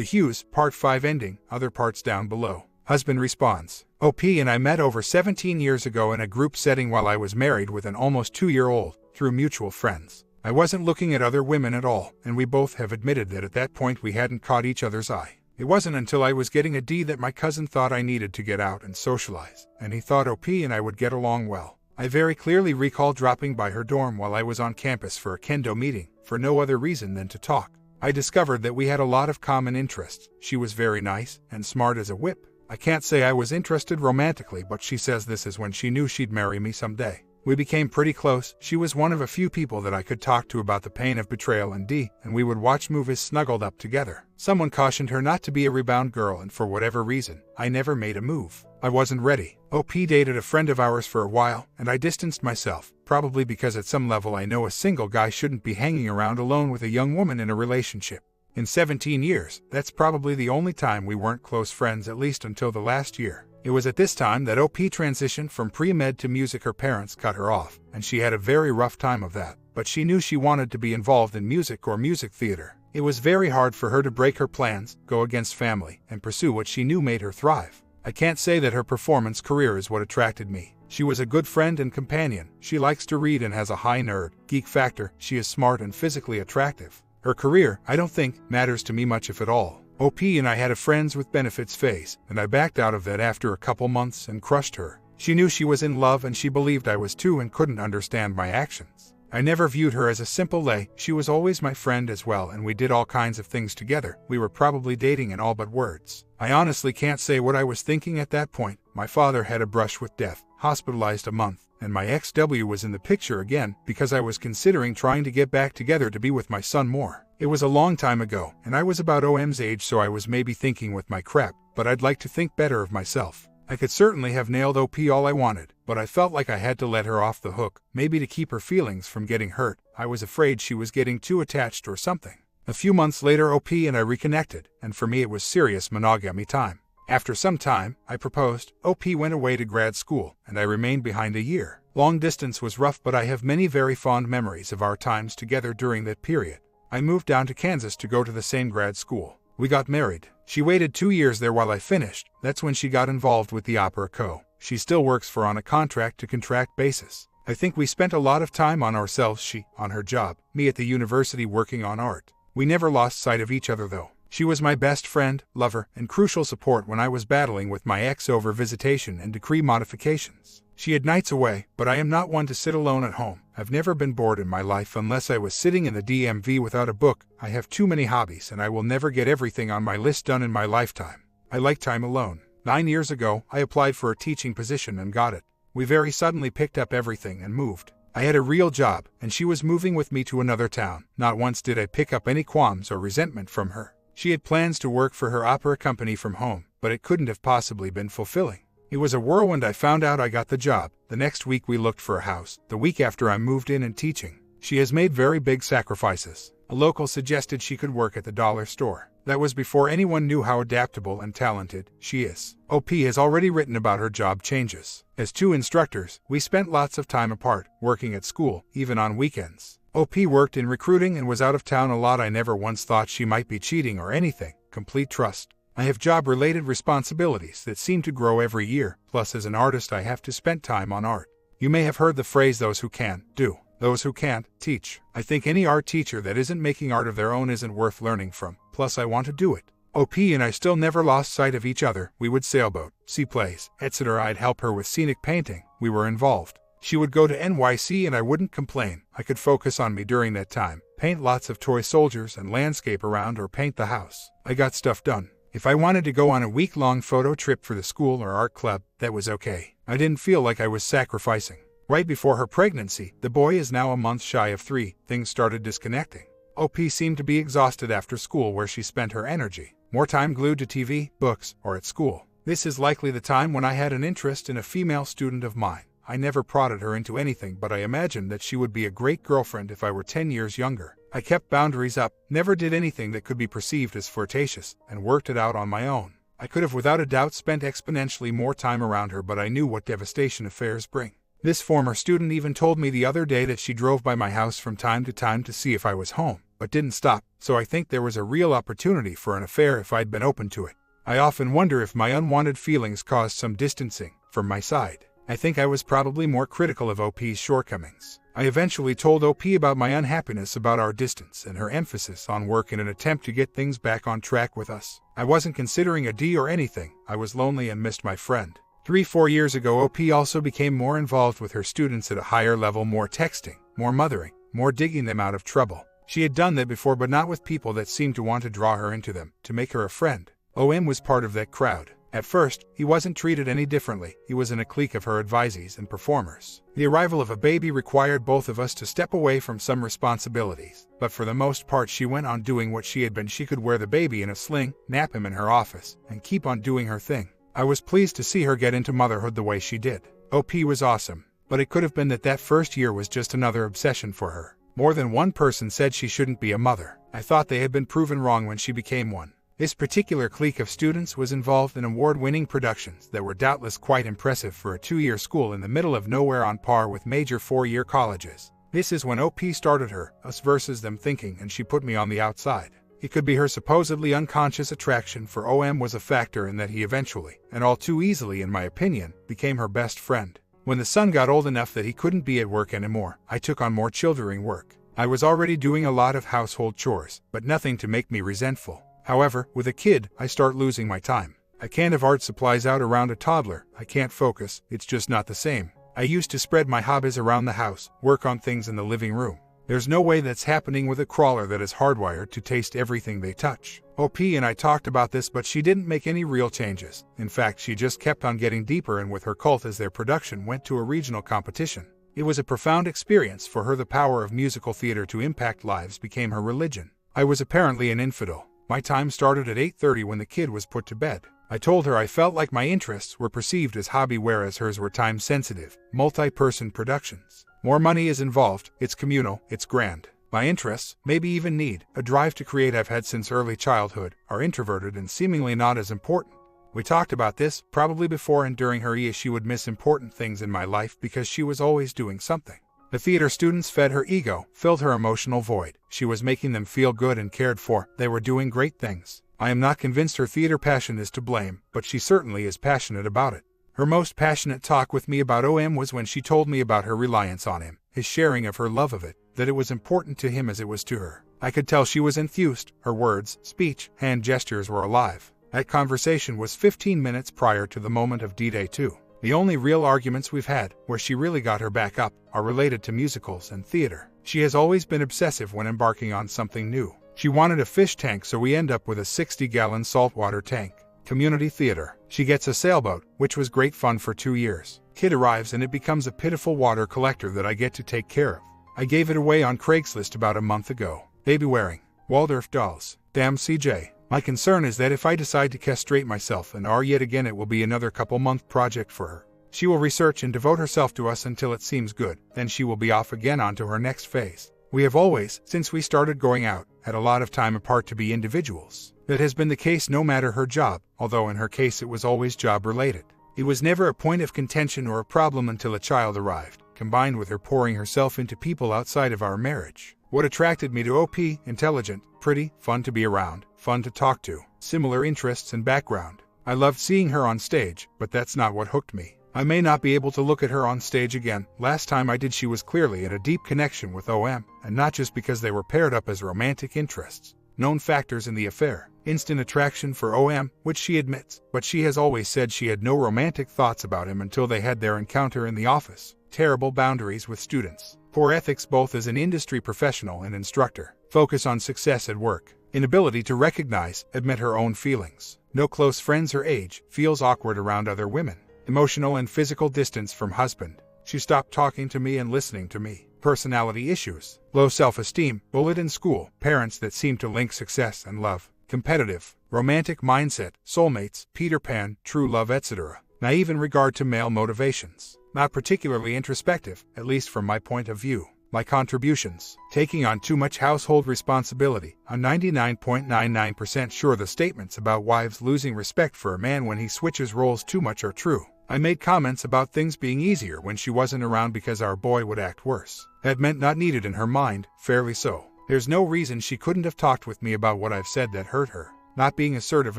The Hughes, Part 5 ending, other parts down below. Husband responds. OP and I met over 17 years ago in a group setting while I was married with an almost 2-year-old, through mutual friends. I wasn't looking at other women at all, and we both have admitted that at that point we hadn't caught each other's eye. It wasn't until I was getting a D that my cousin thought I needed to get out and socialize, and he thought OP and I would get along well. I very clearly recall dropping by her dorm while I was on campus for a kendo meeting, for no other reason than to talk. I discovered that we had a lot of common interests. She was very nice, and smart as a whip. I can't say I was interested romantically, but she says this is when she knew she'd marry me someday. We became pretty close. She was one of a few people that I could talk to about the pain of betrayal and we would watch movies snuggled up together. Someone cautioned her not to be a rebound girl, and for whatever reason, I never made a move. I wasn't ready. OP dated a friend of ours for a while, and I distanced myself, probably because at some level I know a single guy shouldn't be hanging around alone with a young woman in a relationship. In 17 years, that's probably the only time we weren't close friends, at least until the last year. It was at this time that OP transitioned from pre-med to music. Her parents cut her off, and she had a very rough time of that, but she knew she wanted to be involved in music or music theater. It was very hard for her to break her plans, go against family, and pursue what she knew made her thrive. I can't say that her performance career is what attracted me. She was a good friend and companion. She likes to read and has a high nerd, geek factor. She is smart and physically attractive. Her career, I don't think, matters to me much if at all. OP and I had a friends with benefits phase, and I backed out of that after a couple months and crushed her. She knew she was in love and she believed I was too and couldn't understand my actions. I never viewed her as a simple lay. She was always my friend as well, and we did all kinds of things together. We were probably dating in all but words. I honestly can't say what I was thinking at that point. My father had a brush with death, hospitalized a month, and my ex-W was in the picture again because I was considering trying to get back together to be with my son more. It was a long time ago, and I was about OM's age, so I was maybe thinking with my crap, but I'd like to think better of myself. I could certainly have nailed OP all I wanted, but I felt like I had to let her off the hook, maybe to keep her feelings from getting hurt. I was afraid she was getting too attached or something. A few months later, OP and I reconnected, and for me it was serious monogamy time. After some time, I proposed. OP went away to grad school, and I remained behind a year. Long distance was rough, but I have many very fond memories of our times together during that period. I moved down to Kansas to go to the same grad school. We got married. She waited 2 years there while I finished. That's when she got involved with the Opera Co. She still works for on a contract-to-contract basis. I think we spent a lot of time on ourselves, she on her job, me at the university working on art. We never lost sight of each other though. She was my best friend, lover, and crucial support when I was battling with my ex over visitation and decree modifications. She had nights away, but I am not one to sit alone at home. I've never been bored in my life unless I was sitting in the DMV without a book. I have too many hobbies and I will never get everything on my list done in my lifetime. I like time alone. 9 years ago, I applied for a teaching position and got it. We very suddenly picked up everything and moved. I had a real job, and she was moving with me to another town. Not once did I pick up any qualms or resentment from her. She had plans to work for her opera company from home, but it couldn't have possibly been fulfilling. It was a whirlwind. I found out I got the job. The next week we looked for a house. The week after I moved in and teaching. She has made very big sacrifices. A local suggested she could work at the dollar store. That was before anyone knew how adaptable and talented she is. OP has already written about her job changes. As 2 instructors, we spent lots of time apart, working at school, even on weekends. OP worked in recruiting and was out of town a lot. I never once thought she might be cheating or anything. Complete trust. I have job-related responsibilities that seem to grow every year, plus as an artist I have to spend time on art. You may have heard the phrase, those who can, do. Those who can't, teach. I think any art teacher that isn't making art of their own isn't worth learning from, plus I want to do it. OP and I still never lost sight of each other. We would sailboat, see plays, etc. I'd help her with scenic painting. We were involved. She would go to NYC and I wouldn't complain. I could focus on me during that time, paint lots of toy soldiers and landscape around or paint the house. I got stuff done. If I wanted to go on a week-long photo trip for the school or art club, that was okay. I didn't feel like I was sacrificing. Right before her pregnancy, the boy is now a month shy of 3, things started disconnecting. OP seemed to be exhausted after school, where she spent her energy. More time glued to TV, books, or at school. This is likely the time when I had an interest in a female student of mine. I never prodded her into anything, but I imagined that she would be a great girlfriend if I were 10 years younger. I kept boundaries up, never did anything that could be perceived as flirtatious, and worked it out on my own. I could have without a doubt spent exponentially more time around her, but I knew what devastation affairs bring. This former student even told me the other day that she drove by my house from time to see if I was home, but didn't stop, so I think there was a real opportunity for an affair if I'd been open to it. I often wonder if my unwanted feelings caused some distancing from my side. I think I was probably more critical of OP's shortcomings. I eventually told OP about my unhappiness about our distance and her emphasis on work in an attempt to get things back on track with us. I wasn't considering a D or anything, I was lonely and missed my friend. 3-4 years ago, OP also became more involved with her students at a higher level, more texting, more mothering, more digging them out of trouble. She had done that before, but not with people that seemed to want to draw her into them, to make her a friend. OM was part of that crowd. At first, he wasn't treated any differently. He was in a clique of her advisees and performers. The arrival of a baby required both of us to step away from some responsibilities, but for the most part she went on doing what she had been. She could wear the baby in a sling, nap him in her office, and keep on doing her thing. I was pleased to see her get into motherhood the way she did. OP was awesome, but it could have been that first year was just another obsession for her. More than one person said she shouldn't be a mother. I thought they had been proven wrong when she became one. This particular clique of students was involved in award-winning productions that were doubtless quite impressive for a 2-year school in the middle of nowhere, on par with major 4-year colleges. This is when OP started her us versus them thinking, and she put me on the outside. It could be her supposedly unconscious attraction for OM was a factor in that he eventually, and all too easily in my opinion, became her best friend. When the son got old enough that he couldn't be at work anymore, I took on more children work. I was already doing a lot of household chores, but nothing to make me resentful. However, with a kid, I start losing my time. I can't have art supplies out around a toddler. I can't focus, it's just not the same. I used to spread my hobbies around the house, work on things in the living room. There's no way that's happening with a crawler that is hardwired to taste everything they touch. OP and I talked about this, but she didn't make any real changes. In fact, she just kept on getting deeper in with her cult as their production went to a regional competition. It was a profound experience for her. The power of musical theater to impact lives became her religion. I was apparently an infidel. My time started at 8:30 when the kid was put to bed. I told her I felt like my interests were perceived as hobby, whereas hers were time-sensitive, multi-person productions. More money is involved, it's communal, it's grand. My interests, maybe even need, a drive to create I've had since early childhood, are introverted and seemingly not as important. We talked about this, probably before and during her she would miss important things in my life because she was always doing something. The theater students fed her ego, filled her emotional void. She was making them feel good and cared for. They were doing great things. I am not convinced her theater passion is to blame, but she certainly is passionate about it. Her most passionate talk with me about OM was when she told me about her reliance on him, his sharing of her love of it, that it was important to him as it was to her. I could tell she was enthused. Her words, speech, hand gestures were alive. That conversation was 15 minutes prior to the moment of D-Day 2. The only real arguments we've had, where she really got her back up, are related to musicals and theater. She has always been obsessive when embarking on something new. She wanted a fish tank, so we end up with a 60-gallon saltwater tank. Community theater. She gets a sailboat, which was great fun for 2 years. Kid arrives and it becomes a pitiful water collector that I get to take care of. I gave it away on Craigslist about a month ago. Baby wearing Waldorf dolls. Damn CJ. My concern is that if I decide to castrate myself and yet again, it will be another couple-month project for her. She will research and devote herself to us until it seems good, then she will be off again onto her next phase. We have always, since we started going out, had a lot of time apart to be individuals. That has been the case no matter her job, although in her case it was always job-related. It was never a point of contention or a problem until a child arrived, combined with her pouring herself into people outside of our marriage. What attracted me to OP, intelligent, pretty, fun to be around, fun to talk to, similar interests and background. I loved seeing her on stage, but that's not what hooked me. I may not be able to look at her on stage again. Last time I did, she was clearly in a deep connection with OM, and not just because they were paired up as romantic interests. Known factors in the affair: instant attraction for OM, which she admits, but she has always said she had no romantic thoughts about him until they had their encounter in the office. Terrible boundaries with students. Poor ethics both as an industry professional and instructor. Focus on success at work. Inability to recognize, admit her own feelings. No close friends her age. Feels awkward around other women. Emotional and physical distance from husband. She stopped talking to me and listening to me. Personality issues. Low self-esteem. Bullied in school. Parents that seem to link success and love. Competitive. Romantic mindset. Soulmates. Peter Pan. True love, etc. Naive in regard to male motivations. Not particularly introspective, at least from my point of view. My contributions. Taking on too much household responsibility. I'm 99.99% sure the statements about wives losing respect for a man when he switches roles too much are true. I made comments about things being easier when she wasn't around because our boy would act worse. That meant not needed in her mind, fairly so. There's no reason she couldn't have talked with me about what I've said that hurt her. Not being assertive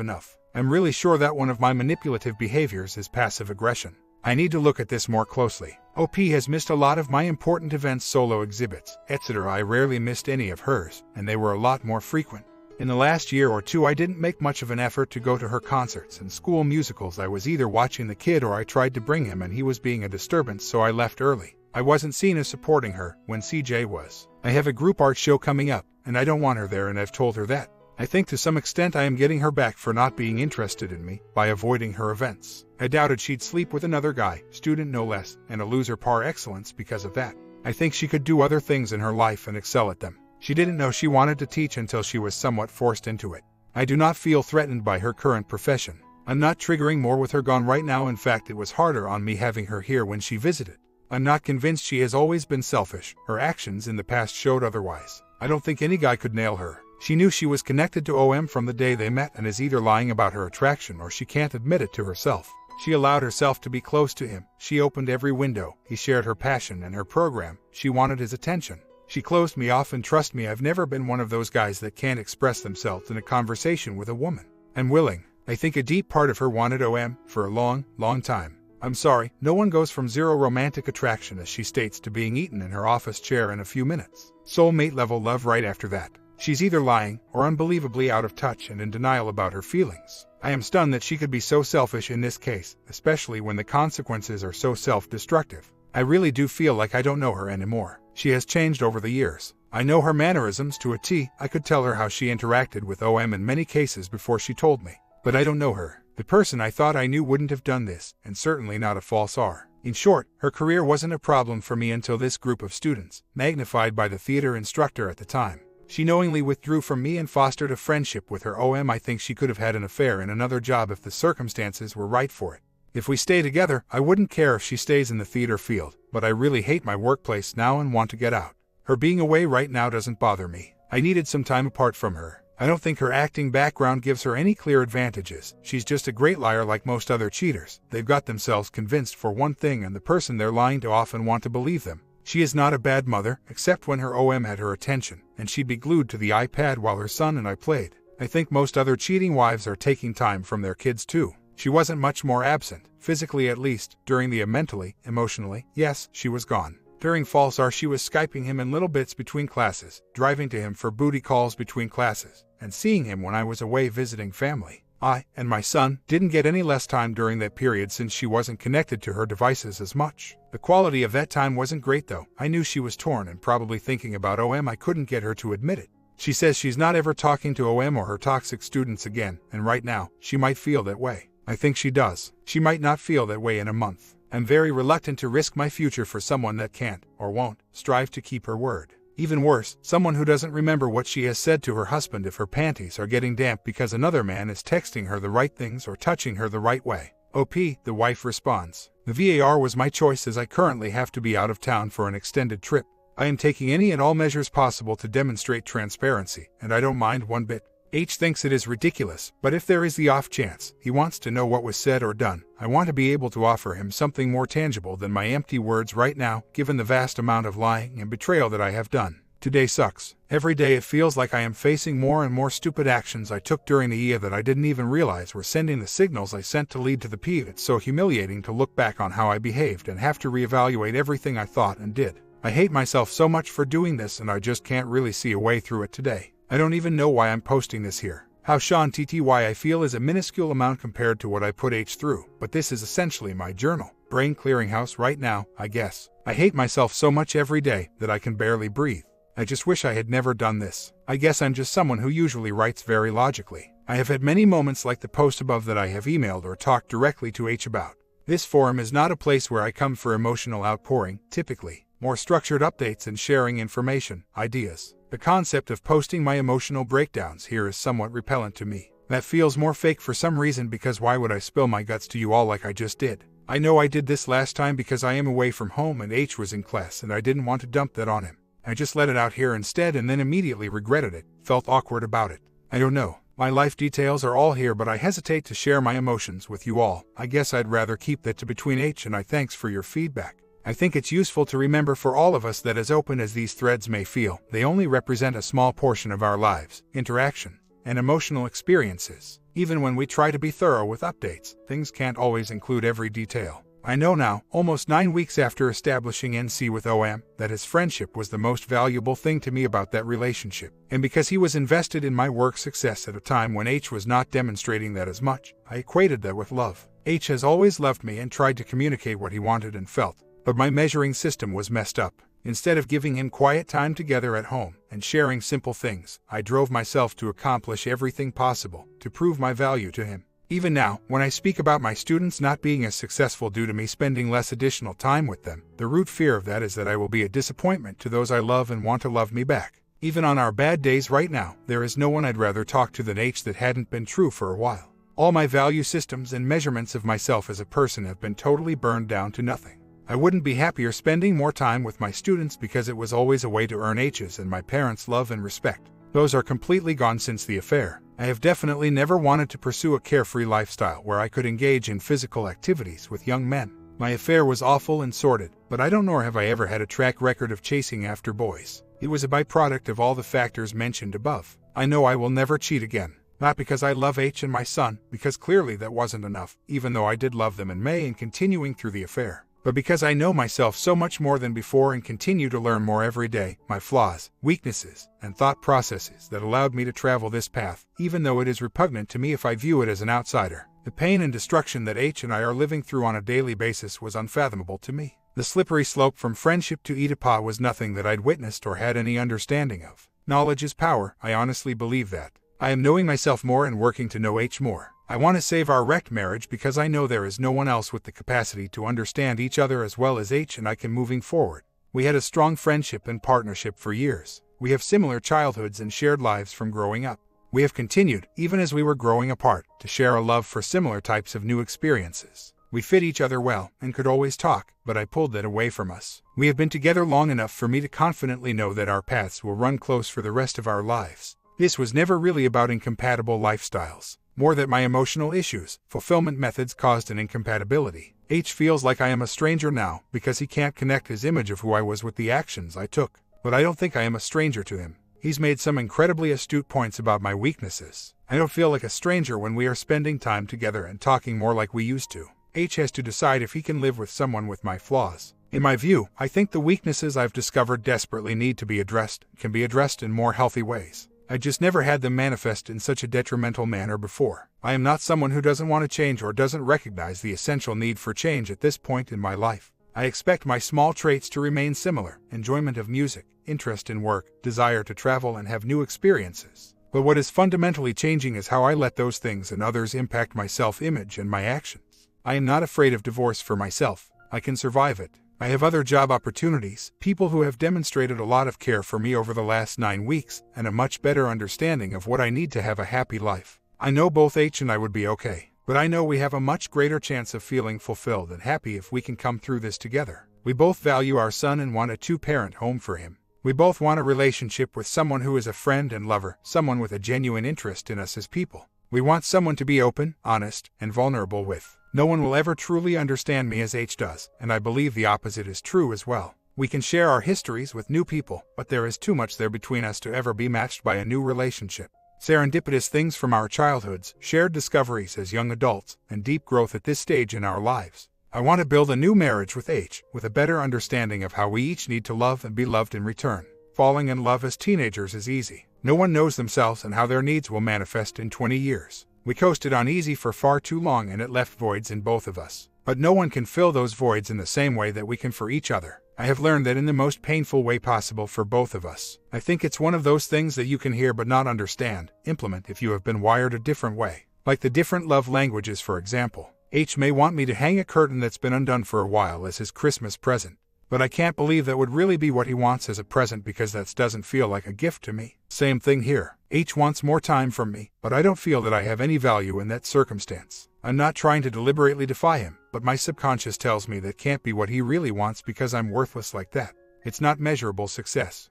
enough. I'm really sure that one of my manipulative behaviors is passive aggression. I need to look at this more closely. OP has missed a lot of my important events, solo exhibits, etc. I rarely missed any of hers, and they were a lot more frequent. In the last year or two, I didn't make much of an effort to go to her concerts and school musicals. I was either watching the kid or I tried to bring him and he was being a disturbance, so I left early. I wasn't seen as supporting her when CJ was. I have a group art show coming up, and I don't want her there, and I've told her that. I think to some extent I am getting her back for not being interested in me by avoiding her events. I doubted she'd sleep with another guy, student no less, and a loser par excellence because of that. I think she could do other things in her life and excel at them. She didn't know she wanted to teach until she was somewhat forced into it. I do not feel threatened by her current profession. I'm not triggering more with her gone right now. In fact, it was harder on me having her here when she visited. I'm not convinced she has always been selfish. Her actions in the past showed otherwise. I don't think any guy could nail her. She knew she was connected to OM from the day they met and is either lying about her attraction or she can't admit it to herself. She allowed herself to be close to him. She opened every window. He shared her passion and her program. She wanted his attention. She closed me off, and trust me, I've never been one of those guys that can't express themselves in a conversation with a woman. I'm willing. I think a deep part of her wanted OM for a long, long time. I'm sorry, no one goes from zero romantic attraction, as she states, to being eaten in her office chair in a few minutes. Soulmate level love right after that. She's either lying or unbelievably out of touch and in denial about her feelings. I am stunned that she could be so selfish in this case, especially when the consequences are so self-destructive. I really do feel like I don't know her anymore. She has changed over the years. I know her mannerisms to a T. I could tell her how she interacted with OM in many cases before she told me. But I don't know her. The person I thought I knew wouldn't have done this, and certainly not a false R. In short, her career wasn't a problem for me until this group of students, magnified by the theater instructor at the time. She knowingly withdrew from me and fostered a friendship with her OM. I think she could have had an affair and another job if the circumstances were right for it. If we stay together, I wouldn't care if she stays in the theater field, but I really hate my workplace now and want to get out. Her being away right now doesn't bother me. I needed some time apart from her. I don't think her acting background gives her any clear advantages. She's just a great liar like most other cheaters. They've got themselves convinced for one thing and the person they're lying to often want to believe them. She is not a bad mother, except when her OM had her attention, and she'd be glued to the iPad while her son and I played. I think most other cheating wives are taking time from their kids too. She wasn't much more absent, physically at least, during the mentally, emotionally, yes, she was gone. During false R, she was Skyping him in little bits between classes, driving to him for booty calls between classes, and seeing him when I was away visiting family. I, and my son, didn't get any less time during that period since she wasn't connected to her devices as much. The quality of that time wasn't great though. I knew she was torn and probably thinking about OM. I couldn't get her to admit it. She says she's not ever talking to OM or her toxic students again, and right now, she might feel that way. I think she does. She might not feel that way in a month. I'm very reluctant to risk my future for someone that can't, or won't, strive to keep her word. Even worse, someone who doesn't remember what she has said to her husband if her panties are getting damp because another man is texting her the right things or touching her the right way. OP, the wife responds. The VAR was my choice as I currently have to be out of town for an extended trip. I am taking any and all measures possible to demonstrate transparency, and I don't mind one bit. H thinks it is ridiculous, but if there is the off chance he wants to know what was said or done, I want to be able to offer him something more tangible than my empty words right now, given the vast amount of lying and betrayal that I have done. Today sucks. Every day it feels like I am facing more and more stupid actions I took during the year that I didn't even realize were sending the signals I sent to lead to the P. It's so humiliating to look back on how I behaved and have to reevaluate everything I thought and did. I hate myself so much for doing this, and I just can't really see a way through it today. I don't even know why I'm posting this here. How Sean TTY I feel is a minuscule amount compared to what I put H through, but this is essentially my journal. Brain clearinghouse right now, I guess. I hate myself so much every day that I can barely breathe. I just wish I had never done this. I guess I'm just someone who usually writes very logically. I have had many moments like the post above that I have emailed or talked directly to H about. This forum is not a place where I come for emotional outpouring, typically. More structured updates and sharing information, ideas. The concept of posting my emotional breakdowns here is somewhat repellent to me. That feels more fake for some reason, because why would I spill my guts to you all like I just did? I know I did this last time because I am away from home and H was in class and I didn't want to dump that on him. I just let it out here instead and then immediately regretted it, felt awkward about it. I don't know. My life details are all here, but I hesitate to share my emotions with you all. I guess I'd rather keep that to between H and I. Thanks for your feedback. I think it's useful to remember for all of us that as open as these threads may feel, they only represent a small portion of our lives, interaction, and emotional experiences. Even when we try to be thorough with updates, things can't always include every detail. I know now, almost 9 weeks after establishing NC with OM, that his friendship was the most valuable thing to me about that relationship. And because he was invested in my work success at a time when H was not demonstrating that as much, I equated that with love. H has always loved me and tried to communicate what he wanted and felt. But my measuring system was messed up. Instead of giving him quiet time together at home and sharing simple things, I drove myself to accomplish everything possible to prove my value to him. Even now, when I speak about my students not being as successful due to me spending less additional time with them, the root fear of that is that I will be a disappointment to those I love and want to love me back. Even on our bad days right now, there is no one I'd rather talk to than H. That hadn't been true for a while. All my value systems and measurements of myself as a person have been totally burned down to nothing. I wouldn't be happier spending more time with my students because it was always a way to earn H's and my parents' love and respect. Those are completely gone since the affair. I have definitely never wanted to pursue a carefree lifestyle where I could engage in physical activities with young men. My affair was awful and sordid, but I don't know have I ever had a track record of chasing after boys. It was a byproduct of all the factors mentioned above. I know I will never cheat again. Not because I love H and my son, because clearly that wasn't enough, even though I did love them in May and continuing through the affair. But because I know myself so much more than before and continue to learn more every day, my flaws, weaknesses, and thought processes that allowed me to travel this path, even though it is repugnant to me if I view it as an outsider. The pain and destruction that H and I are living through on a daily basis was unfathomable to me. The slippery slope from friendship to Oedipus was nothing that I'd witnessed or had any understanding of. Knowledge is power, I honestly believe that. I am knowing myself more and working to know H more. I want to save our wrecked marriage because I know there is no one else with the capacity to understand each other as well as H and I can moving forward. We had a strong friendship and partnership for years. We have similar childhoods and shared lives from growing up. We have continued, even as we were growing apart, to share a love for similar types of new experiences. We fit each other well and could always talk, but I pulled that away from us. We have been together long enough for me to confidently know that our paths will run close for the rest of our lives. This was never really about incompatible lifestyles. More that my emotional issues, fulfillment methods caused an incompatibility. H feels like I am a stranger now because he can't connect his image of who I was with the actions I took. But I don't think I am a stranger to him. He's made some incredibly astute points about my weaknesses. I don't feel like a stranger when we are spending time together and talking more like we used to. H has to decide if he can live with someone with my flaws. In my view, I think the weaknesses I've discovered desperately need to be addressed, can be addressed in more healthy ways. I just never had them manifest in such a detrimental manner before. I am not someone who doesn't want to change or doesn't recognize the essential need for change at this point in my life. I expect my small traits to remain similar: enjoyment of music, interest in work, desire to travel and have new experiences. But what is fundamentally changing is how I let those things and others impact my self-image and my actions. I am not afraid of divorce for myself. I can survive it. I have other job opportunities, people who have demonstrated a lot of care for me over the last 9 weeks, and a much better understanding of what I need to have a happy life. I know both H and I would be okay, but I know we have a much greater chance of feeling fulfilled and happy if we can come through this together. We both value our son and want a 2-parent home for him. We both want a relationship with someone who is a friend and lover, someone with a genuine interest in us as people. We want someone to be open, honest, and vulnerable with. No one will ever truly understand me as H does, and I believe the opposite is true as well. We can share our histories with new people, but there is too much there between us to ever be matched by a new relationship. Serendipitous things from our childhoods, shared discoveries as young adults, and deep growth at this stage in our lives. I want to build a new marriage with H, with a better understanding of how we each need to love and be loved in return. Falling in love as teenagers is easy. No one knows themselves and how their needs will manifest in 20 years. We coasted on easy for far too long and it left voids in both of us. But no one can fill those voids in the same way that we can for each other. I have learned that in the most painful way possible for both of us. I think it's one of those things that you can hear but not understand, implement if you have been wired a different way. Like the different love languages, for example. H may want me to hang a curtain that's been undone for a while as his Christmas present. But I can't believe that would really be what he wants as a present because that doesn't feel like a gift to me. Same thing here. H wants more time from me, but I don't feel that I have any value in that circumstance. I'm not trying to deliberately defy him, but my subconscious tells me that can't be what he really wants because I'm worthless like that. It's not measurable success.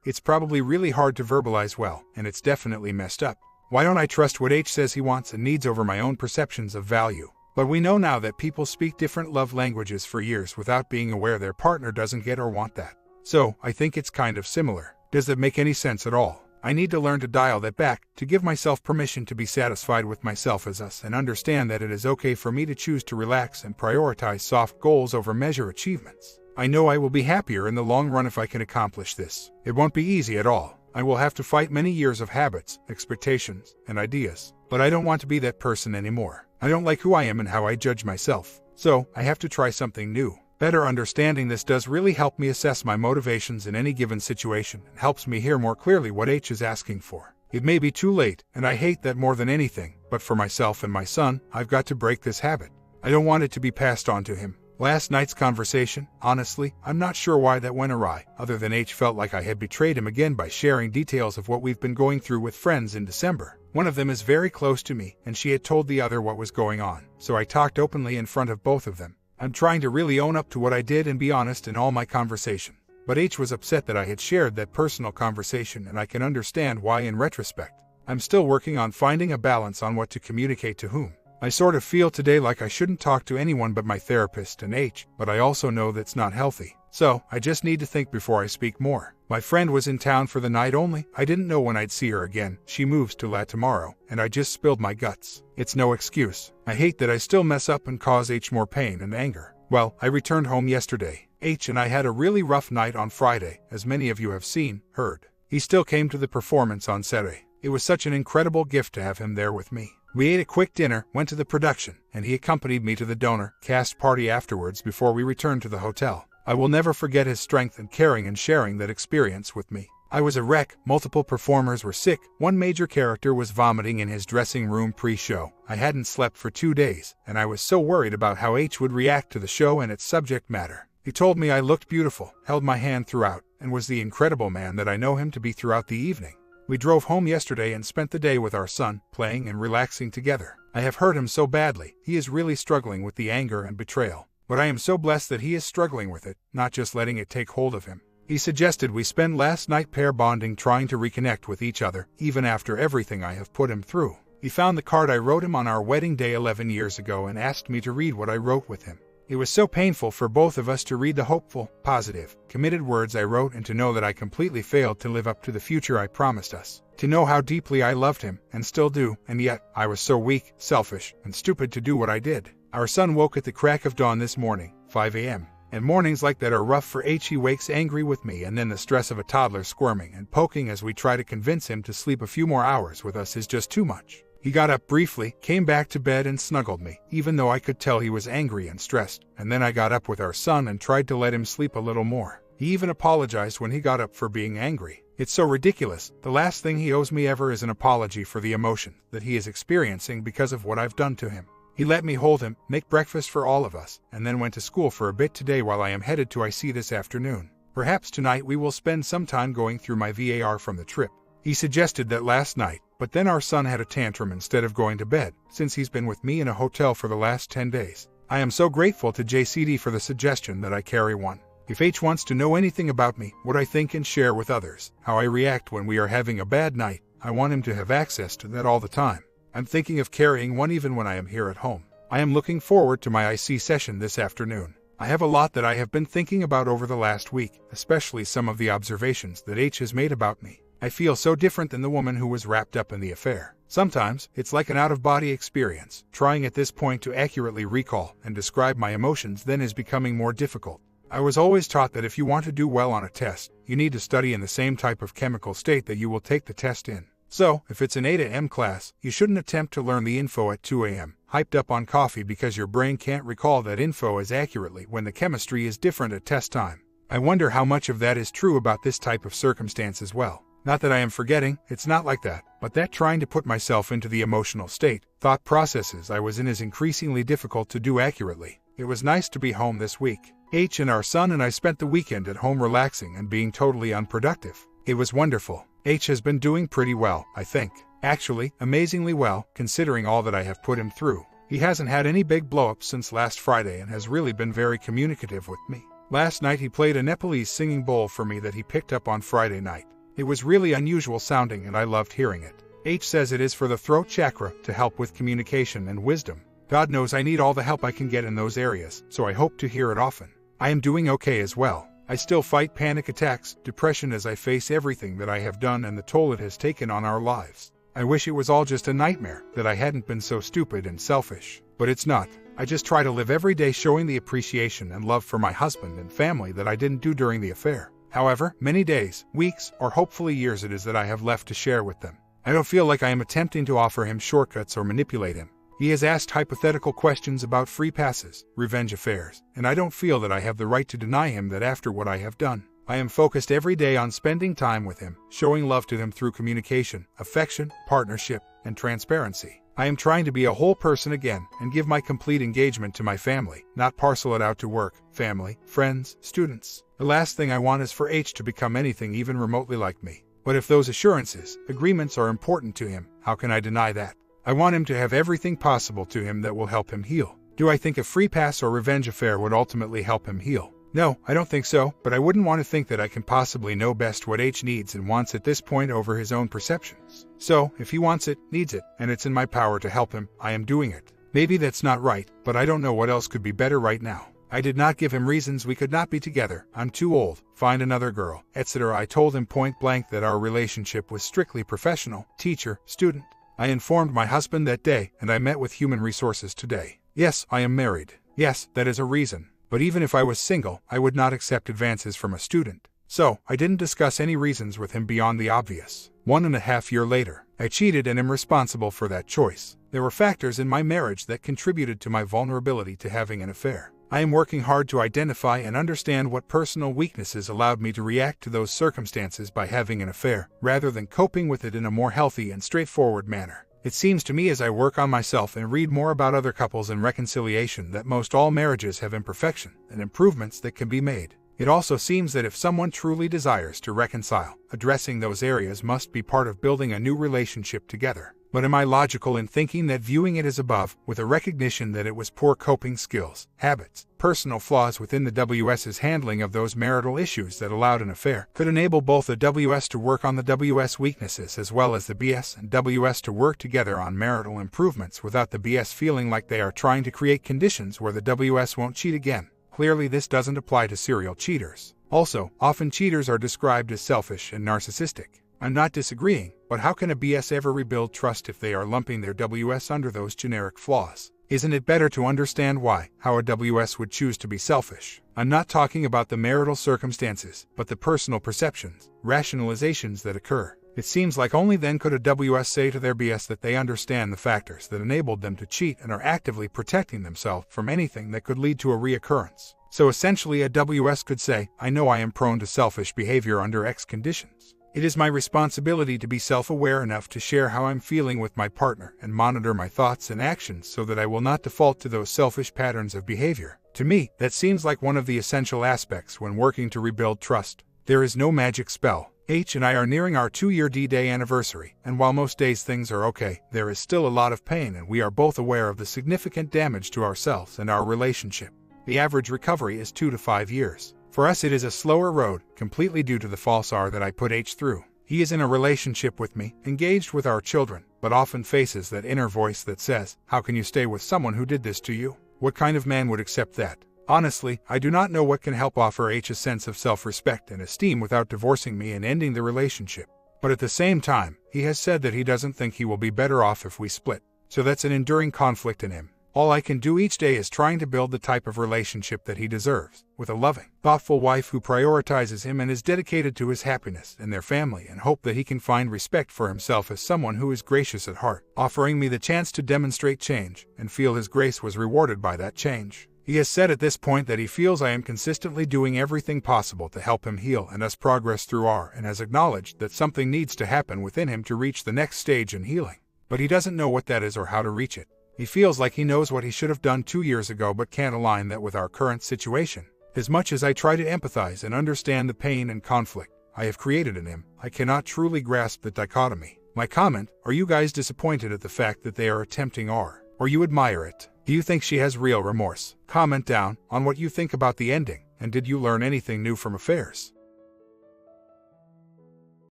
It's probably really hard to verbalize well, and it's definitely messed up. Why don't I trust what H says he wants and needs over my own perceptions of value? But we know now that people speak different love languages for years without being aware their partner doesn't get or want that. So, I think it's kind of similar. Does it make any sense at all? I need to learn to dial that back, to give myself permission to be satisfied with myself as us and understand that it is okay for me to choose to relax and prioritize soft goals over measure achievements. I know I will be happier in the long run if I can accomplish this. It won't be easy at all. I will have to fight many years of habits, expectations, and ideas. But I don't want to be that person anymore. I don't like who I am and how I judge myself. So, I have to try something new. Better understanding this does really help me assess my motivations in any given situation and helps me hear more clearly what H is asking for. It may be too late, and I hate that more than anything, but for myself and my son, I've got to break this habit. I don't want it to be passed on to him. Last night's conversation, honestly, I'm not sure why that went awry, other than H felt like I had betrayed him again by sharing details of what we've been going through with friends in December. One of them is very close to me, and she had told the other what was going on, so I talked openly in front of both of them. I'm trying to really own up to what I did and be honest in all my conversation. But H was upset that I had shared that personal conversation, and I can understand why in retrospect. I'm still working on finding a balance on what to communicate to whom. I sort of feel today like I shouldn't talk to anyone but my therapist and H, but I also know that's not healthy. So, I just need to think before I speak more. My friend was in town for the night only. I didn't know when I'd see her again. She moves to La tomorrow, and I just spilled my guts. It's no excuse. I hate that I still mess up and cause H more pain and anger. Well, I returned home yesterday. H and I had a really rough night on Friday, as many of you have seen, heard. He still came to the performance on Saturday. It was such an incredible gift to have him there with me. We ate a quick dinner, went to the production, and he accompanied me to the donor cast party afterwards before we returned to the hotel. I will never forget his strength and caring and sharing that experience with me. I was a wreck, multiple performers were sick, one major character was vomiting in his dressing room pre-show. I hadn't slept for 2 days, and I was so worried about how H would react to the show and its subject matter. He told me I looked beautiful, held my hand throughout, and was the incredible man that I know him to be throughout the evening. We drove home yesterday and spent the day with our son, playing and relaxing together. I have hurt him so badly, he is really struggling with the anger and betrayal. But I am so blessed that he is struggling with it, not just letting it take hold of him. He suggested we spend last night pair bonding, trying to reconnect with each other, even after everything I have put him through. He found the card I wrote him on our wedding day 11 years ago and asked me to read what I wrote with him. It was so painful for both of us to read the hopeful, positive, committed words I wrote and to know that I completely failed to live up to the future I promised us. To know how deeply I loved him, and still do, and yet, I was so weak, selfish, and stupid to do what I did. Our son woke at the crack of dawn this morning, 5 a.m. And mornings like that are rough for H. He wakes angry with me, and then the stress of a toddler squirming and poking as we try to convince him to sleep a few more hours with us is just too much. He got up briefly, came back to bed and snuggled me, even though I could tell he was angry and stressed, and then I got up with our son and tried to let him sleep a little more. He even apologized when he got up for being angry. It's so ridiculous. The last thing he owes me ever is an apology for the emotion that he is experiencing because of what I've done to him. He let me hold him, make breakfast for all of us, and then went to school for a bit today while I am headed to IC this afternoon. Perhaps tonight we will spend some time going through my VAR from the trip. He suggested that last night, but then our son had a tantrum instead of going to bed, since he's been with me in a hotel for the last 10 days. I am so grateful to JCD for the suggestion that I carry one. If H wants to know anything about me, what I think and share with others, how I react when we are having a bad night, I want him to have access to that all the time. I'm thinking of carrying one even when I am here at home. I am looking forward to my IC session this afternoon. I have a lot that I have been thinking about over the last week, especially some of the observations that H has made about me. I feel so different than the woman who was wrapped up in the affair. Sometimes, it's like an out-of-body experience. Trying at this point to accurately recall and describe my emotions then is becoming more difficult. I was always taught that if you want to do well on a test, you need to study in the same type of chemical state that you will take the test in. So, if it's an 8 a.m. class, you shouldn't attempt to learn the info at 2 a.m., hyped up on coffee because your brain can't recall that info as accurately when the chemistry is different at test time. I wonder how much of that is true about this type of circumstance as well. Not that I am forgetting, it's not like that, but that trying to put myself into the emotional state, thought processes I was in is increasingly difficult to do accurately. It was nice to be home this week. H and our son and I spent the weekend at home relaxing and being totally unproductive. It was wonderful. H has been doing pretty well, I think. Actually, amazingly well, considering all that I have put him through. He hasn't had any big blow-ups since last Friday and has really been very communicative with me. Last night he played a Nepalese singing bowl for me that he picked up on Friday night. It was really unusual sounding and I loved hearing it. H says it is for the throat chakra to help with communication and wisdom. God knows I need all the help I can get in those areas, so I hope to hear it often. I am doing okay as well. I still fight panic attacks, depression as I face everything that I have done and the toll it has taken on our lives. I wish it was all just a nightmare, that I hadn't been so stupid and selfish. But it's not. I just try to live every day showing the appreciation and love for my husband and family that I didn't do during the affair. However, many days, weeks, or hopefully years it is that I have left to share with them. I don't feel like I am attempting to offer him shortcuts or manipulate him. He has asked hypothetical questions about free passes, revenge affairs, and I don't feel that I have the right to deny him that after what I have done. I am focused every day on spending time with him, showing love to him through communication, affection, partnership, and transparency. I am trying to be a whole person again and give my complete engagement to my family, not parcel it out to work, family, friends, students. The last thing I want is for H to become anything even remotely like me. But if those assurances, agreements are important to him, how can I deny that? I want him to have everything possible to him that will help him heal. Do I think a free pass or revenge affair would ultimately help him heal? No, I don't think so, but I wouldn't want to think that I can possibly know best what H needs and wants at this point over his own perceptions. So, if he wants it, needs it, and it's in my power to help him, I am doing it. Maybe that's not right, but I don't know what else could be better right now. I did not give him reasons we could not be together. I'm too old, find another girl, etc. I told him point blank that our relationship was strictly professional, teacher, student. I informed my husband that day, and I met with Human Resources today. Yes, I am married. Yes, that is a reason. But even if I was single, I would not accept advances from a student. So, I didn't discuss any reasons with him beyond the obvious. 1.5 years later, I cheated and am responsible for that choice. There were factors in my marriage that contributed to my vulnerability to having an affair. I am working hard to identify and understand what personal weaknesses allowed me to react to those circumstances by having an affair, rather than coping with it in a more healthy and straightforward manner. It seems to me as I work on myself and read more about other couples and reconciliation that most all marriages have imperfection and improvements that can be made. It also seems that if someone truly desires to reconcile, addressing those areas must be part of building a new relationship together. But am I logical in thinking that viewing it as above, with a recognition that it was poor coping skills, habits, personal flaws within the WS's handling of those marital issues that allowed an affair, could enable both the WS to work on the WS weaknesses as well as the BS and WS to work together on marital improvements without the BS feeling like they are trying to create conditions where the WS won't cheat again? Clearly this doesn't apply to serial cheaters. Also, often cheaters are described as selfish and narcissistic. I'm not disagreeing, but how can a BS ever rebuild trust if they are lumping their WS under those generic flaws? Isn't it better to understand how a WS would choose to be selfish? I'm not talking about the marital circumstances, but the personal perceptions, rationalizations that occur. It seems like only then could a WS say to their BS that they understand the factors that enabled them to cheat and are actively protecting themselves from anything that could lead to a reoccurrence. So essentially a WS could say, I know I am prone to selfish behavior under X conditions. It is my responsibility to be self-aware enough to share how I'm feeling with my partner and monitor my thoughts and actions so that I will not default to those selfish patterns of behavior. To me, that seems like one of the essential aspects when working to rebuild trust. There is no magic spell. H and I are nearing our 2-year D-Day anniversary, and while most days things are okay, there is still a lot of pain and we are both aware of the significant damage to ourselves and our relationship. The average recovery is 2 to 5 years. For us it is a slower road, completely due to the false R that I put H through. He is in a relationship with me, engaged with our children, but often faces that inner voice that says, how can you stay with someone who did this to you? What kind of man would accept that? Honestly, I do not know what can help offer H a sense of self-respect and esteem without divorcing me and ending the relationship. But at the same time, he has said that he doesn't think he will be better off if we split. So that's an enduring conflict in him. All I can do each day is trying to build the type of relationship that he deserves, with a loving, thoughtful wife who prioritizes him and is dedicated to his happiness and their family, and hope that he can find respect for himself as someone who is gracious at heart, offering me the chance to demonstrate change, and feel his grace was rewarded by that change. He has said at this point that he feels I am consistently doing everything possible to help him heal and us progress through and has acknowledged that something needs to happen within him to reach the next stage in healing. But he doesn't know what that is or how to reach it. He feels like he knows what he should have done 2 years ago but can't align that with our current situation. As much as I try to empathize and understand the pain and conflict I have created in him, I cannot truly grasp the dichotomy. My comment, are you guys disappointed at the fact that they are attempting or you admire it? Do you think she has real remorse? Comment down on what you think about the ending, and did you learn anything new from affairs?